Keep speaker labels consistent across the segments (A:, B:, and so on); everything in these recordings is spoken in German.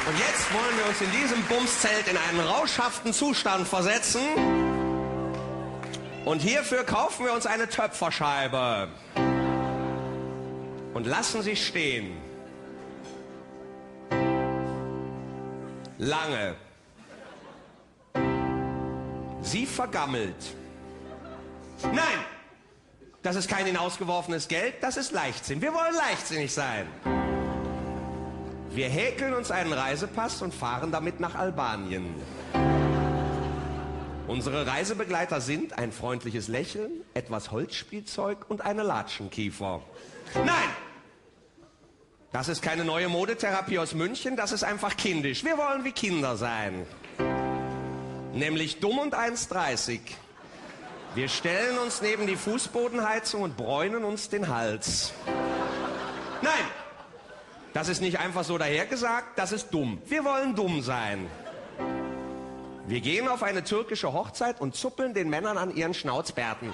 A: Und jetzt wollen wir uns in diesem Bumszelt in einen rauschhaften Zustand versetzen. Und hierfür kaufen wir uns eine Töpferscheibe. Und lassen sie stehen. Lange. Sie vergammelt. Nein! Das ist kein hinausgeworfenes Geld, das ist Leichtsinn. Wir wollen leichtsinnig sein. Wir häkeln uns einen Reisepass und fahren damit nach Albanien. Unsere Reisebegleiter sind ein freundliches Lächeln, etwas Holzspielzeug und eine Latschenkiefer. Nein! Das ist keine neue Modetherapie aus München, das ist einfach kindisch. Wir wollen wie Kinder sein. Nämlich dumm und 1,30. Wir stellen uns neben die Fußbodenheizung und bräunen uns den Hals. Nein! Das ist nicht einfach so dahergesagt, das ist dumm. Wir wollen dumm sein. Wir gehen auf eine türkische Hochzeit und zuppeln den Männern an ihren Schnauzbärten.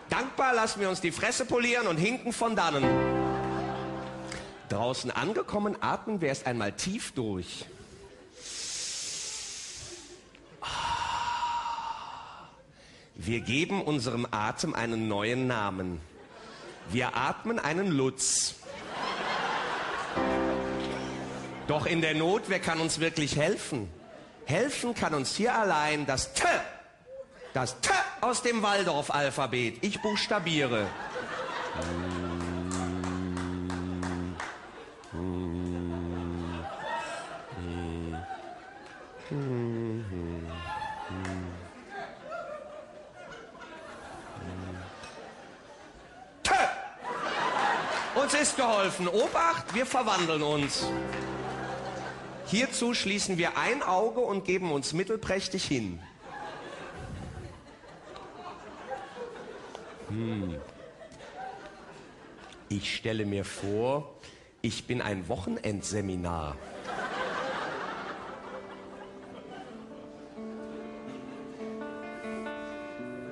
A: Dankbar lassen wir uns die Fresse polieren und hinken von dannen. Draußen angekommen, atmen wir erst einmal tief durch. Wir geben unserem Atem einen neuen Namen. Wir atmen einen Lutz. Doch in der Not, wer kann uns wirklich helfen? Helfen kann uns hier allein das T. Das T aus dem Waldorf-Alphabet. Ich buchstabiere. T. Uns ist geholfen. Obacht, wir verwandeln uns. Hierzu schließen wir ein Auge und geben uns mittelprächtig hin. Ich stelle mir vor, ich bin ein Wochenendseminar.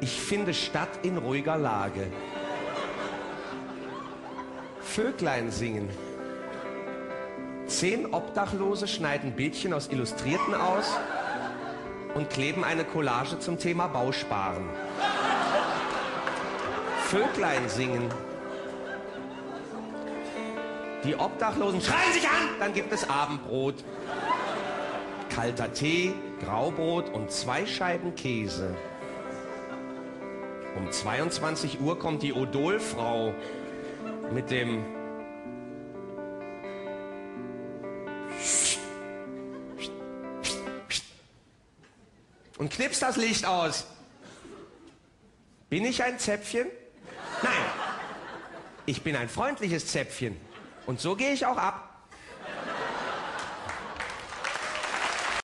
A: Ich finde statt in ruhiger Lage. Vöglein singen. 10 Obdachlose schneiden Bildchen aus Illustrierten aus und kleben eine Collage zum Thema Bausparen. Vöglein singen. Die Obdachlosen schreien sich an, dann gibt es Abendbrot. Kalter Tee, Graubrot und 2 Scheiben Käse. Um 22 Uhr kommt die Odol-Frau mit dem und knipst das Licht aus. Bin ich ein Zäpfchen? Nein, ich bin ein freundliches Zäpfchen. Und so gehe ich auch ab.